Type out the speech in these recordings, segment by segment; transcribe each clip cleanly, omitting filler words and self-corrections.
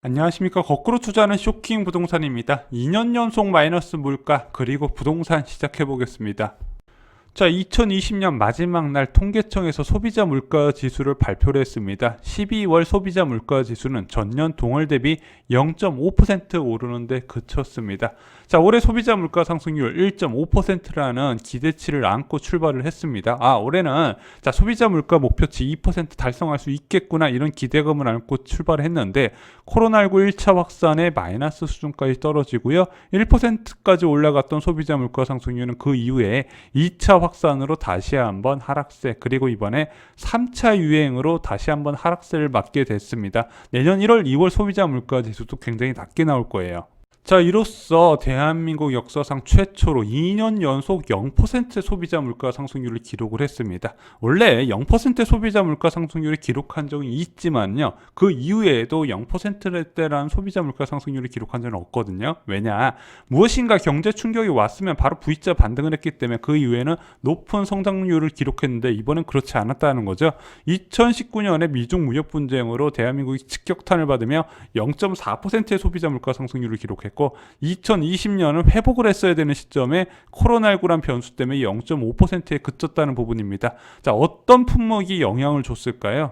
안녕하십니까. 거꾸로 투자하는 쇼킹 부동산입니다. 2년 연속 마이너스 물가 그리고 부동산 시작해 보겠습니다. 자, 2020년 마지막 날 통계청에서 소비자 물가 지수를 발표를 했습니다. 12월 소비자 물가 지수는 전년 동월 대비 0.5% 오르는데 그쳤습니다. 자, 올해 소비자 물가 상승률 1.5%라는 기대치를 안고 출발을 했습니다. 올해는 자, 소비자 물가 목표치 2% 달성할 수 있겠구나 이런 기대감을 안고 출발을 했는데 코로나19 1차 확산에 마이너스 수준까지 떨어지고요. 1%까지 올라갔던 소비자 물가 상승률은 그 이후에 2차 확산으로 다시 한번 하락세, 그리고 이번에 3차 유행으로 다시 한번 하락세를 맞게 됐습니다. 내년 1월, 2월 소비자 물가 지수도 굉장히 낮게 나올 거예요. 자, 이로써 대한민국 역사상 최초로 2년 연속 0% 소비자 물가 상승률을 기록을 했습니다. 원래 0% 소비자 물가 상승률을 기록한 적이 있지만요, 그 이후에도 0%대라는 소비자 물가 상승률을 기록한 적은 없거든요. 왜냐, 무엇인가 경제 충격이 왔으면 바로 V자 반등을 했기 때문에 그 이후에는 높은 성장률을 기록했는데 이번엔 그렇지 않았다는 거죠. 2019년에 미중 무역 분쟁으로 대한민국이 직격탄을 받으며 0.4%의 소비자 물가 상승률을 기록했고 2020년은 회복을 했어야 되는 시점에 코로나19란 변수 때문에 0.5%에 그쳤다는 부분입니다. 자, 어떤 품목이 영향을 줬을까요?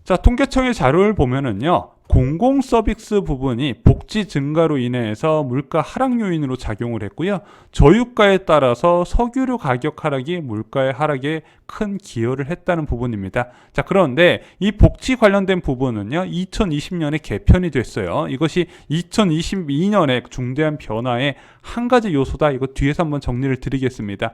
자, 통계청의 자료를 보면은요, 공공 서비스 부분이 복지 증가로 인해서 물가 하락 요인으로 작용을 했고요. 저유가에 따라서 석유류 가격 하락이 물가의 하락에 큰 기여를 했다는 부분입니다. 자, 그런데 이 복지 관련된 부분은요, 2020년에 개편이 됐어요. 이것이 2022년에 중대한 변화의 한 가지 요소다. 이거 뒤에서 한번 정리를 드리겠습니다.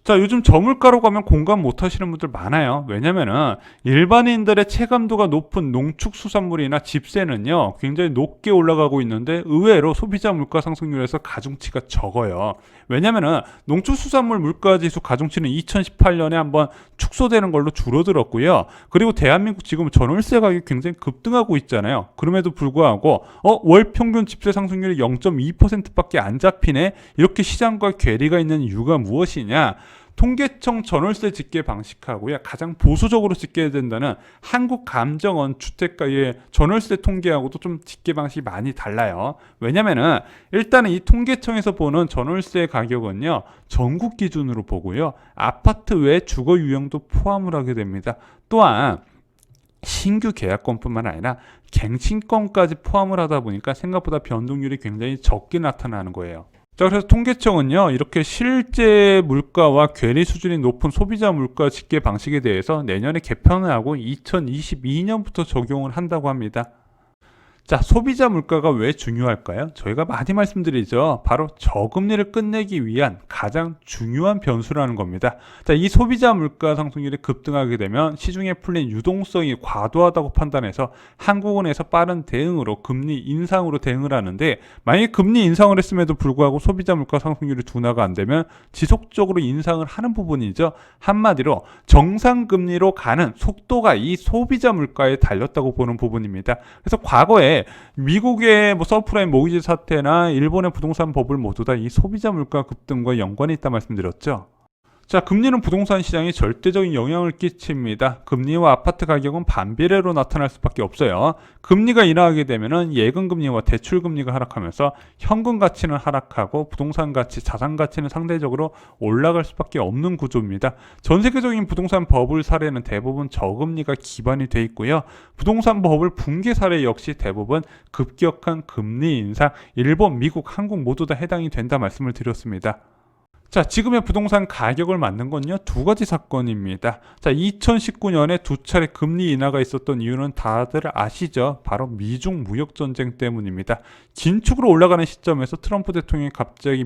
자, 요즘 저물가로 가면 공감 못 하시는 분들 많아요. 왜냐면은 일반인들의 체감도가 높은 농축수산물이나 집세는요, 굉장히 높게 올라가고 있는데 의외로 소비자 물가 상승률에서 가중치가 적어요. 왜냐면은 농축수산물 물가지수 가중치는 2018년에 한번 축소되는 걸로 줄어들었고요. 그리고 대한민국 지금 전월세 가격이 굉장히 급등하고 있잖아요. 그럼에도 불구하고 월 평균 집세 상승률이 0.2%밖에 안 잡히네. 이렇게 시장과 괴리가 있는 이유가 무엇이냐? 통계청 전월세 집계 방식하고요, 가장 보수적으로 집계해야 된다는 한국감정원 주택가의 전월세 통계하고도 좀 집계 방식이 많이 달라요. 왜냐면은 일단은 이 통계청에서 보는 전월세 가격은요, 전국 기준으로 보고요, 아파트 외 주거 유형도 포함을 하게 됩니다. 또한 신규 계약건뿐만 아니라 갱신건까지 포함을 하다 보니까 생각보다 변동률이 굉장히 적게 나타나는 거예요. 자, 그래서 통계청은요, 이렇게 실제 물가와 괴리 수준이 높은 소비자 물가 집계 방식에 대해서 내년에 개편을 하고 2022년부터 적용을 한다고 합니다. 자, 소비자 물가가 왜 중요할까요? 저희가 많이 말씀드리죠. 바로 저금리를 끝내기 위한 가장 중요한 변수라는 겁니다. 자, 이 소비자 물가 상승률이 급등하게 되면 시중에 풀린 유동성이 과도하다고 판단해서 한국은행에서 빠른 대응으로 금리 인상으로 대응을 하는데, 만약에 금리 인상을 했음에도 불구하고 소비자 물가 상승률이 둔화가 안 되면 지속적으로 인상을 하는 부분이죠. 한마디로 정상금리로 가는 속도가 이 소비자 물가에 달렸다고 보는 부분입니다. 그래서 과거에 미국의 서프라임 모기지 사태나 일본의 부동산 버블 모두 다 이 소비자 물가 급등과 연관이 있다 말씀드렸죠. 자, 금리는 부동산 시장에 절대적인 영향을 끼칩니다. 금리와 아파트 가격은 반비례로 나타날 수밖에 없어요. 금리가 인하하게 되면은 예금 금리와 대출 금리가 하락하면서 현금 가치는 하락하고 부동산 가치, 자산 가치는 상대적으로 올라갈 수밖에 없는 구조입니다. 전 세계적인 부동산 버블 사례는 대부분 저금리가 기반이 돼 있고요. 부동산 버블 붕괴 사례 역시 대부분 급격한 금리 인상, 일본, 미국, 한국 모두 다 해당이 된다 말씀을 드렸습니다. 자, 지금의 부동산 가격을 만든 건요, 두 가지 사건입니다. 자, 2019년에 두 차례 금리 인하가 있었던 이유는 다들 아시죠? 바로 미중 무역 전쟁 때문입니다. 긴축으로 올라가는 시점에서 트럼프 대통령이 갑자기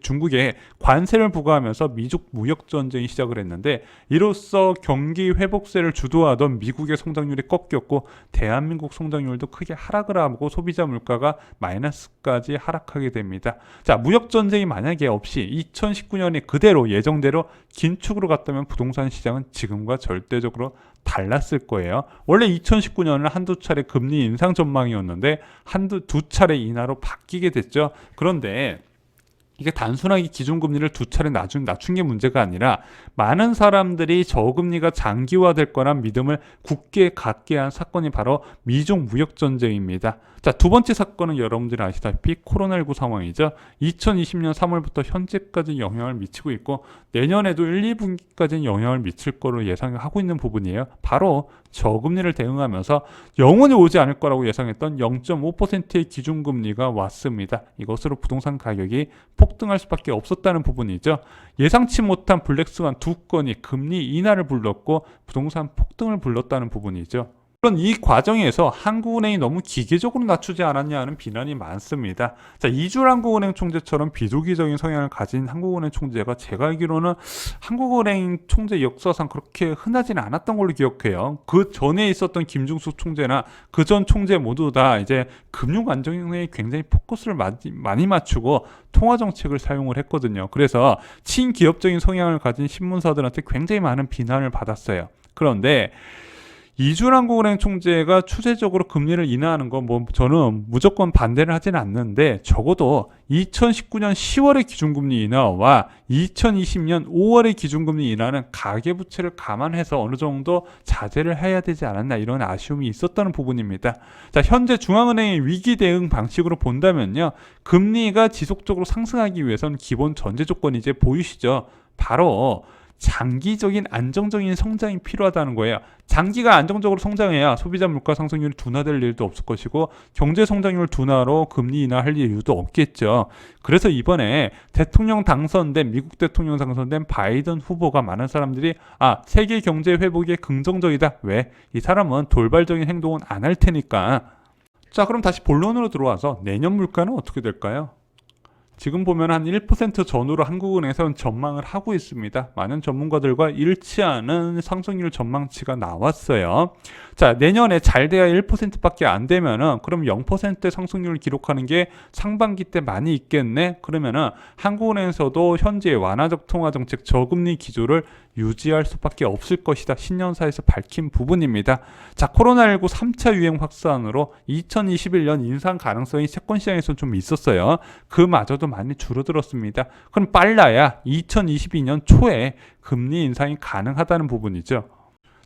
중국에 관세를 부과하면서 미중 무역 전쟁이 시작을 했는데, 이로써 경기 회복세를 주도하던 미국의 성장률이 꺾였고 대한민국 성장률도 크게 하락을 하고 소비자 물가가 마이너스까지 하락하게 됩니다. 자, 무역 전쟁이 만약에 없이 2019년이 그대로 예정대로 긴축으로 갔다면 부동산 시장은 지금과 절대적으로 달랐을 거예요. 원래 2019년은 한두 차례 금리 인상 전망이었는데 두 차례 인하로 바뀌게 됐죠. 그런데 이게 단순하게 기준금리를 두 차례 낮춘 게 문제가 아니라 많은 사람들이 저금리가 장기화될 거란 믿음을 굳게 갖게 한 사건이 바로 미중 무역전쟁입니다. 자, 두 번째 사건은 여러분들이 아시다시피 코로나19 상황이죠. 2020년 3월부터 현재까지 영향을 미치고 있고 내년에도 1, 2분기까지는 영향을 미칠 거로 예상하고 있는 부분이에요. 바로 저금리를 대응하면서 영원히 오지 않을 거라고 예상했던 0.5%의 기준금리가 왔습니다. 이것으로 부동산 가격이 폭등할 수밖에 없었다는 부분이죠. 예상치 못한 블랙스완 두 건이 금리 인하를 불렀고 부동산 폭등을 불렀다는 부분이죠. 물론 이 과정에서 한국은행이 너무 기계적으로 낮추지 않았냐는 비난이 많습니다. 자, 이주일 한국은행 총재처럼 비도기적인 성향을 가진 한국은행 총재가 제가 알기로는 한국은행 총재 역사상 그렇게 흔하지는 않았던 걸로 기억해요. 그 전에 있었던 김중숙 총재나 그 전 총재 모두 다 이제 금융 안정에 굉장히 포커스를 많이 맞추고 통화 정책을 사용을 했거든요. 그래서 친기업적인 성향을 가진 신문사들한테 굉장히 많은 비난을 받았어요. 그런데 이주일 한국은행 총재가 추세적으로 금리를 인하하는 건 저는 무조건 반대를 하지는 않는데 적어도 2019년 10월의 기준금리 인하와 2020년 5월의 기준금리 인하는 가계부채를 감안해서 어느 정도 자제를 해야 되지 않았나 이런 아쉬움이 있었다는 부분입니다. 자, 현재 중앙은행의 위기 대응 방식으로 본다면요. 금리가 지속적으로 상승하기 위해서는 기본 전제 조건이 이제 보이시죠? 바로 장기적인 안정적인 성장이 필요하다는 거예요. 장기가 안정적으로 성장해야 소비자 물가 상승률이 둔화될 일도 없을 것이고 경제 성장률 둔화로 금리 인하할 이유도 없겠죠. 그래서 이번에 미국 대통령 당선된 바이든 후보가 많은 사람들이 세계 경제 회복에 긍정적이다. 왜? 이 사람은 돌발적인 행동은 안 할 테니까. 자, 그럼 다시 본론으로 들어와서 내년 물가는 어떻게 될까요? 지금 보면 한 1% 전후로 한국은행에서는 전망을 하고 있습니다. 많은 전문가들과 일치하는 상승률 전망치가 나왔어요. 자, 내년에 잘 돼야 1%밖에 안 되면은 그럼 0% 상승률을 기록하는 게 상반기 때 많이 있겠네? 그러면은 한국은행에서도 현재 완화적 통화정책 저금리 기조를 유지할 수밖에 없을 것이다. 신년사에서 밝힌 부분입니다. 자, 코로나19 3차 유행 확산으로 2021년 인상 가능성이 채권 시장에서 좀 있었어요. 그마저도 많이 줄어들었습니다. 그럼 빨라야 2022년 초에 금리 인상이 가능하다는 부분이죠.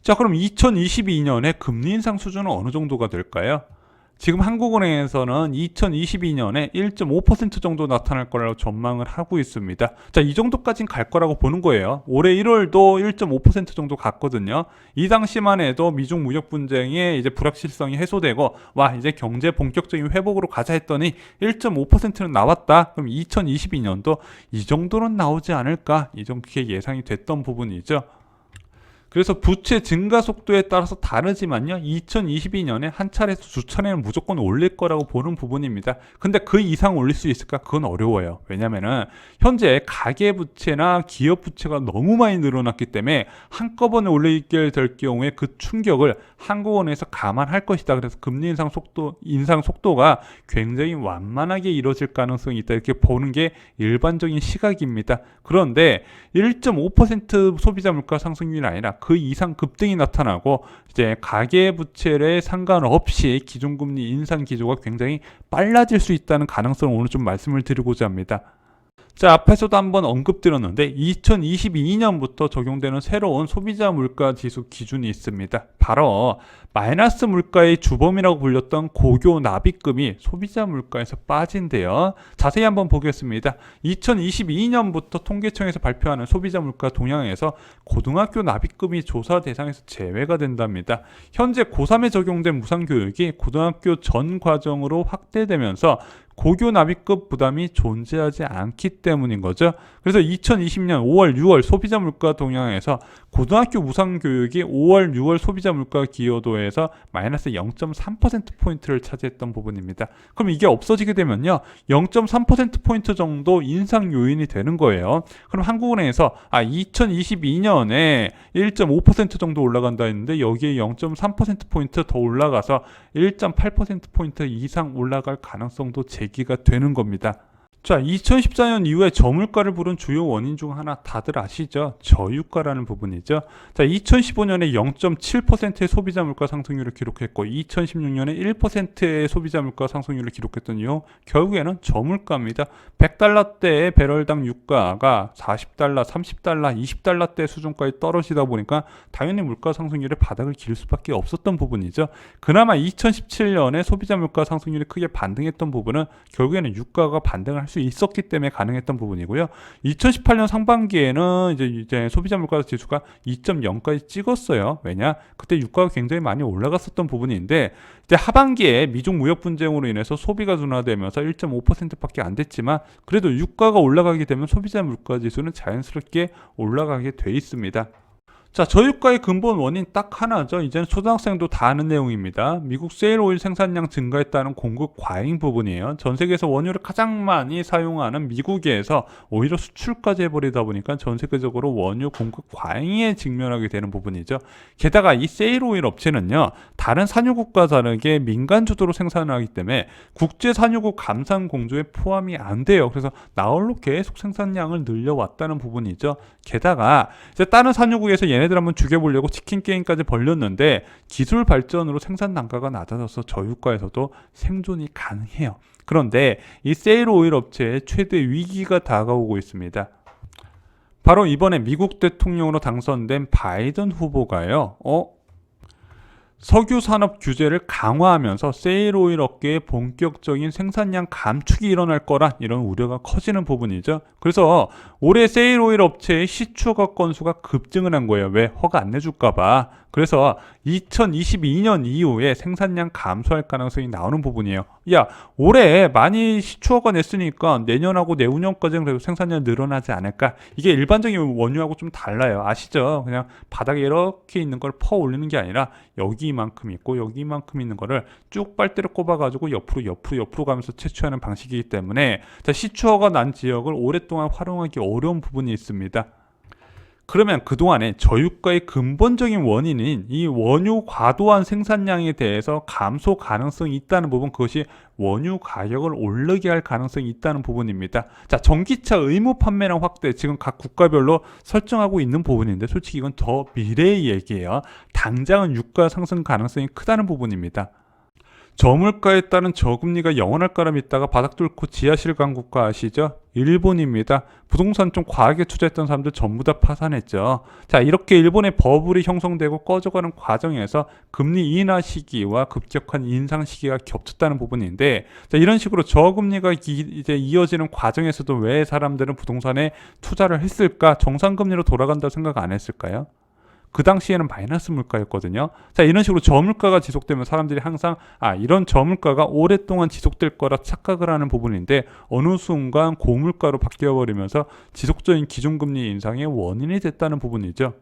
자, 그럼 2022년에 금리 인상 수준은 어느 정도가 될까요? 지금 한국은행에서는 2022년에 1.5% 정도 나타날 거라고 전망을 하고 있습니다. 자, 이 정도까지는 갈 거라고 보는 거예요. 올해 1월도 1.5% 정도 갔거든요. 이 당시만 해도 미중 무역 분쟁의 이제 불확실성이 해소되고 이제 경제 본격적인 회복으로 가자 했더니 1.5%는 나왔다. 그럼 2022년도 이 정도는 나오지 않을까? 이렇게 예상이 됐던 부분이죠. 그래서 부채 증가 속도에 따라서 다르지만요. 2022년에 한 차례에서 두 차례는 무조건 올릴 거라고 보는 부분입니다. 근데 그 이상 올릴 수 있을까? 그건 어려워요. 왜냐면은 현재 가계부채나 기업부채가 너무 많이 늘어났기 때문에 한꺼번에 올리게 될 경우에 그 충격을 한국은행에서 감안할 것이다. 그래서 금리 인상 속도가 굉장히 완만하게 이루어질 가능성이 있다. 이렇게 보는 게 일반적인 시각입니다. 그런데 1.5% 소비자 물가 상승률이 아니라 그 이상 급등이 나타나고 이제 가계부채에 상관없이 기준금리 인상 기조가 굉장히 빨라질 수 있다는 가능성을 오늘 좀 말씀을 드리고자 합니다. 자, 앞에서도 한번 언급드렸는데 2022년부터 적용되는 새로운 소비자 물가 지수 기준이 있습니다. 바로 마이너스 물가의 주범이라고 불렸던 고교 납입금이 소비자 물가에서 빠진대요. 자세히 한번 보겠습니다. 2022년부터 통계청에서 발표하는 소비자 물가 동향에서 고등학교 납입금이 조사 대상에서 제외가 된답니다. 현재 고3에 적용된 무상교육이 고등학교 전 과정으로 확대되면서 고교 납입금 부담이 존재하지 않기 때문인 거죠. 그래서 2020년 5월, 6월 소비자 물가 동향에서 고등학교 무상교육이 5월, 6월 소비자 물가 기여도에서 마이너스 0.3%포인트를 차지했던 부분입니다. 그럼 이게 없어지게 되면요. 0.3%포인트 정도 인상 요인이 되는 거예요. 그럼 한국은행에서 2022년에 1.5% 정도 올라간다 했는데 여기에 0.3%포인트 더 올라가서 1.8%포인트 이상 올라갈 가능성도 제기가 되는 겁니다. 자, 2014년 이후에 저물가를 부른 주요 원인 중 하나 다들 아시죠? 저유가라는 부분이죠. 자, 2015년에 0.7%의 소비자 물가 상승률을 기록했고 2016년에 1%의 소비자 물가 상승률을 기록했던 이유 결국에는 저물가입니다. 100달러대의 배럴당 유가가 40달러, 30달러, 20달러대 수준까지 떨어지다 보니까 당연히 물가 상승률의 바닥을 기를 수밖에 없었던 부분이죠. 그나마 2017년에 소비자 물가 상승률이 크게 반등했던 부분은 결국에는 유가가 반등을 할 수 있었기 때문에 가능했던 부분이고요. 2018년 상반기에는 이제 소비자 물가 지수가 2.0까지 찍었어요. 왜냐? 그때 유가가 굉장히 많이 올라갔었던 부분인데 이제 하반기에 미중 무역 분쟁으로 인해서 소비가 둔화되면서 1.5%밖에 안 됐지만 그래도 유가가 올라가게 되면 소비자 물가 지수는 자연스럽게 올라가게 돼 있습니다. 자, 저유가의 근본 원인 딱 하나죠. 이제는 초등학생도 다 아는 내용입니다. 미국 세일 오일 생산량 증가에 따른 공급 과잉 부분이에요. 전 세계에서 원유를 가장 많이 사용하는 미국에서 오히려 수출까지 해버리다 보니까 전 세계적으로 원유 공급 과잉에 직면하게 되는 부분이죠. 게다가 이 세일 오일 업체는요, 다른 산유국과 다르게 민간 주도로 생산을 하기 때문에 국제 산유국 감산 공조에 포함이 안 돼요. 그래서 나홀로 계속 생산량을 늘려왔다는 부분이죠. 게다가 이제 다른 산유국에서 얘네들 한번 죽여보려고 치킨 게임까지 벌렸는데 기술 발전으로 생산 단가가 낮아져서 저유가에서도 생존이 가능해요. 그런데 이 세일 오일 업체의 최대 위기가 다가오고 있습니다. 바로 이번에 미국 대통령으로 당선된 바이든 후보가요. 석유 산업 규제를 강화하면서 세일 오일 업계의 본격적인 생산량 감축이 일어날 거란 이런 우려가 커지는 부분이죠. 그래서 올해 세일 오일 업체의 시추허가 건수가 급증을 한 거예요. 왜? 허가 안 내줄까 봐. 그래서 2022년 이후에 생산량 감소할 가능성이 나오는 부분이에요. 야, 올해 많이 시추허가 냈으니까 내년하고 내후년까지는 그래도 생산량이 늘어나지 않을까? 이게 일반적인 원유하고 좀 달라요. 아시죠? 그냥 바닥에 이렇게 있는 걸 퍼 올리는 게 아니라 여기만큼 있고 여기만큼 있는 거를 쭉 빨대를 꼽아가지고 옆으로 가면서 채취하는 방식이기 때문에 자, 시추허가 난 지역을 오랫동안 활용하기 어려운 부분이 있습니다. 그러면 그동안에 저유가의 근본적인 원인인 이 원유 과도한 생산량에 대해서 감소 가능성이 있다는 부분, 그것이 원유 가격을 오르게 할 가능성이 있다는 부분입니다. 자, 전기차 의무 판매량 확대 지금 각 국가별로 설정하고 있는 부분인데 솔직히 이건 더 미래의 얘기예요. 당장은 유가 상승 가능성이 크다는 부분입니다. 저물가에 따른 저금리가 영원할까라 믿다가 바닥 뚫고 지하실 간 국가 아시죠? 일본입니다. 부동산 좀 과하게 투자했던 사람들 전부 다 파산했죠. 자, 이렇게 일본의 버블이 형성되고 꺼져가는 과정에서 금리 인하 시기와 급격한 인상 시기가 겹쳤다는 부분인데, 자, 이런 식으로 저금리가 이제 이어지는 과정에서도 왜 사람들은 부동산에 투자를 했을까? 정상금리로 돌아간다고 생각 안 했을까요? 그 당시에는 마이너스 물가였거든요. 자, 이런 식으로 저물가가 지속되면 사람들이 항상 이런 저물가가 오랫동안 지속될 거라 착각을 하는 부분인데 어느 순간 고물가로 바뀌어버리면서 지속적인 기준금리 인상의 원인이 됐다는 부분이죠.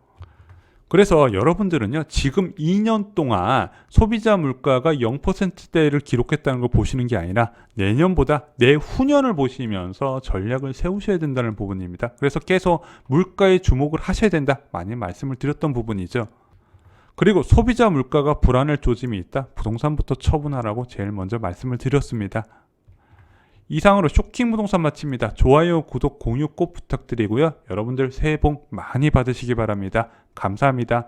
그래서 여러분들은요, 지금 2년 동안 소비자 물가가 0%대를 기록했다는 걸 보시는 게 아니라 내년보다 내후년을 보시면서 전략을 세우셔야 된다는 부분입니다. 그래서 계속 물가에 주목을 하셔야 된다, 많이 말씀을 드렸던 부분이죠. 그리고 소비자 물가가 불안할 조짐이 있다, 부동산부터 처분하라고 제일 먼저 말씀을 드렸습니다. 이상으로 쇼킹 부동산 마칩니다. 좋아요, 구독, 공유 꼭 부탁드리고요. 여러분들 새해 복 많이 받으시기 바랍니다. 감사합니다.